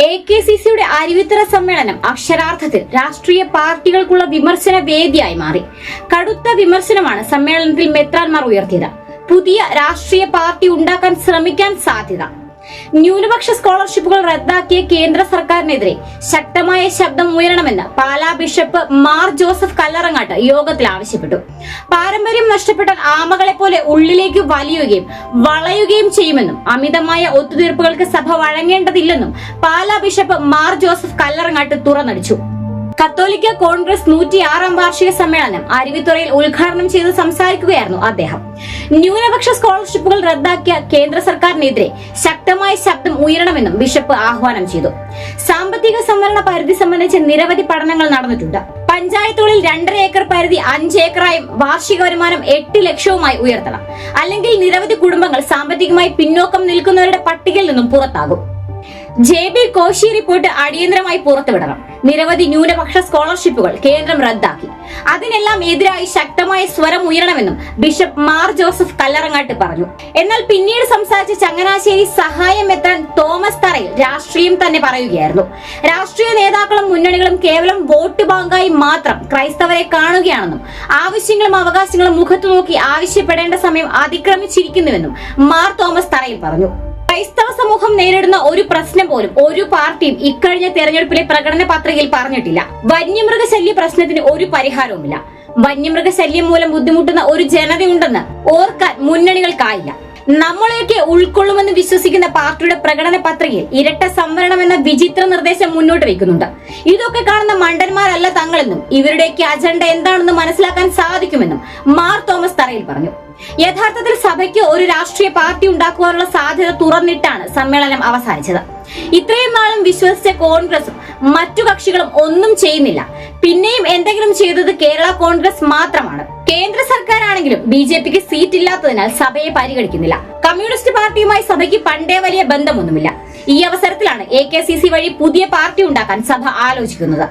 AKCCയുടെ അരുവിത്തറ സമ്മേളനം അക്ഷരാർത്ഥത്തിൽ രാഷ്ട്രീയ പാർട്ടികൾക്കുള്ള വിമർശന വേദിയായി മാറി. കടുത്ത വിമർശനമാണ് സമ്മേളനത്തിൽ മെത്രാൻമാർ ഉയർത്തിയത്. പുതിയ രാഷ്ട്രീയ പാർട്ടി ഉണ്ടാക്കാൻ ശ്രമിക്കാൻ സാധ്യത. ന്യൂനപക്ഷ സ്കോളർഷിപ്പുകൾ റദ്ദാക്കിയ കേന്ദ്ര സർക്കാരിനെതിരെ ശക്തമായ ശബ്ദം ഉയരണമെന്ന് പാലാ ബിഷപ്പ് മാർ ജോസഫ് കല്ലറങ്ങാട്ട് യോഗത്തിൽ ആവശ്യപ്പെട്ടു. പാരമ്പര്യം നഷ്ടപ്പെട്ടാൽ ആമകളെ പോലെ ഉള്ളിലേക്ക് വലിയുകയും വളയുകയും ചെയ്യുമെന്നും അമിതമായ ഒത്തുതീർപ്പുകൾക്ക് സഭ വഴങ്ങേണ്ടതില്ലെന്നും പാലാ ബിഷപ്പ് മാർ ജോസഫ് കല്ലറങ്ങാട്ട് തുറന്നടിച്ചു. കത്തോലിക്ക കോൺഗ്രസ് 106ാം വാർഷിക സമ്മേളനം അരുവിത്തുറയിൽ ഉദ്ഘാടനം ചെയ്ത് സംസാരിക്കുകയായിരുന്നു അദ്ദേഹം. ന്യൂനപക്ഷ സ്കോളർഷിപ്പുകൾ റദ്ദാക്കിയ കേന്ദ്ര സർക്കാരിനെതിരെ ശക്തമായ ശബ്ദം ഉയരണമെന്നും ബിഷപ്പ് ആഹ്വാനം ചെയ്തു. സാമ്പത്തിക സംവരണ പരിധി സംബന്ധിച്ച് നിരവധി പഠനങ്ങൾ നടന്നിട്ടുണ്ട്. പഞ്ചായത്തുകളിൽ 2.5 ഏക്കർ പരിധി 5 ഏക്കറായും വാർഷിക വരുമാനം 8 ലക്ഷവുമായി ഉയർത്തണം. അല്ലെങ്കിൽ നിരവധി കുടുംബങ്ങൾ സാമ്പത്തികമായി പിന്നോക്കം നിൽക്കുന്നവരുടെ പട്ടികയിൽ നിന്നും പുറത്താകും. JB കോശി റിപ്പോർട്ട് അടിയന്തരമായി പുറത്തുവിടണം. നിരവധി ന്യൂനപക്ഷ സ്കോളർഷിപ്പുകൾ കേന്ദ്രം റദ്ദാക്കി. അതിനെല്ലാം എതിരായി ശക്തമായ സ്വരം ഉയരണമെന്നും ബിഷപ്പ് മാർ ജോസഫ് കല്ലറങ്ങാട്ട് പറഞ്ഞു. എന്നാൽ പിന്നീട് സംസാരിച്ച ചങ്ങനാശ്ശേരി സഹായം എത്താൻ തോമസ് തറയിൽ രാഷ്ട്രീയം തന്നെ പറയുകയായിരുന്നു. രാഷ്ട്രീയ നേതാക്കളും മുന്നണികളും കേവലം വോട്ട് ബാങ്കായി മാത്രം ക്രൈസ്തവരെ കാണുകയാണെന്നും ആവശ്യങ്ങളും അവകാശങ്ങളും മുഖത്തു നോക്കി ആവശ്യപ്പെടേണ്ട സമയം അതിക്രമിച്ചിരിക്കുന്നുവെന്നും മാർ തോമസ് തറയിൽ പറഞ്ഞു. ക്രൈസ്തവ സമൂഹം നേരിടുന്ന ഒരു പ്രശ്നം പോലും ഒരു പാർട്ടിയും ഇക്കഴിഞ്ഞ തെരഞ്ഞെടുപ്പിലെ പ്രകടന പത്രികയിൽ പറഞ്ഞിട്ടില്ല. വന്യമൃഗശല്യ പ്രശ്നത്തിന് ഒരു പരിഹാരവുമില്ല. വന്യമൃഗശല്യം മൂലം ബുദ്ധിമുട്ടുന്ന ഒരു ജനതയുണ്ടെന്ന് ഓർക്കാൻ മുന്നണികൾക്കായില്ല. നമ്മളെയൊക്കെ ഉൾക്കൊള്ളുമെന്ന് വിശ്വസിക്കുന്ന പാർട്ടിയുടെ പ്രകടന പത്രികയിൽ ഇരട്ട സംവരണം എന്ന വിചിത്ര നിർദ്ദേശം മുന്നോട്ട് വയ്ക്കുന്നുണ്ട്. ഇതൊക്കെ കാണുന്ന മണ്ടന്മാരല്ല തങ്ങളെന്നും ഇവരുടെയൊക്കെ അജണ്ട എന്താണെന്ന് മനസ്സിലാക്കാൻ സാധിക്കുമെന്നും മാർ തോമസ് തറയിൽ പറഞ്ഞു. യഥാർത്ഥത്തിൽ സഭയ്ക്ക് ഒരു രാഷ്ട്രീയ പാർട്ടി ഉണ്ടാക്കുവാനുള്ള സാധ്യത തുറന്നിട്ടാണ് സമ്മേളനം അവസാനിച്ചത്. ഇത്രയും നാളും വിശ്വസിച്ച കോൺഗ്രസും മറ്റു കക്ഷികളും ഒന്നും ചെയ്യുന്നില്ല. പിന്നെയും എന്തെങ്കിലും ചെയ്തത് കേരള കോൺഗ്രസ് മാത്രമാണ്. കേന്ദ്ര സർക്കാരാണെങ്കിലും BJPക്ക് സീറ്റ് ഇല്ലാത്തതിനാൽ സഭയെ പരിഗണിക്കുന്നില്ല. കമ്മ്യൂണിസ്റ്റ് പാർട്ടിയുമായി സഭയ്ക്ക് പണ്ടേ വലിയ ബന്ധമൊന്നുമില്ല. ഈ അവസരത്തിലാണ് AKCC വഴി പുതിയ പാർട്ടി ഉണ്ടാക്കാൻ സഭ ആലോചിക്കുന്നത്.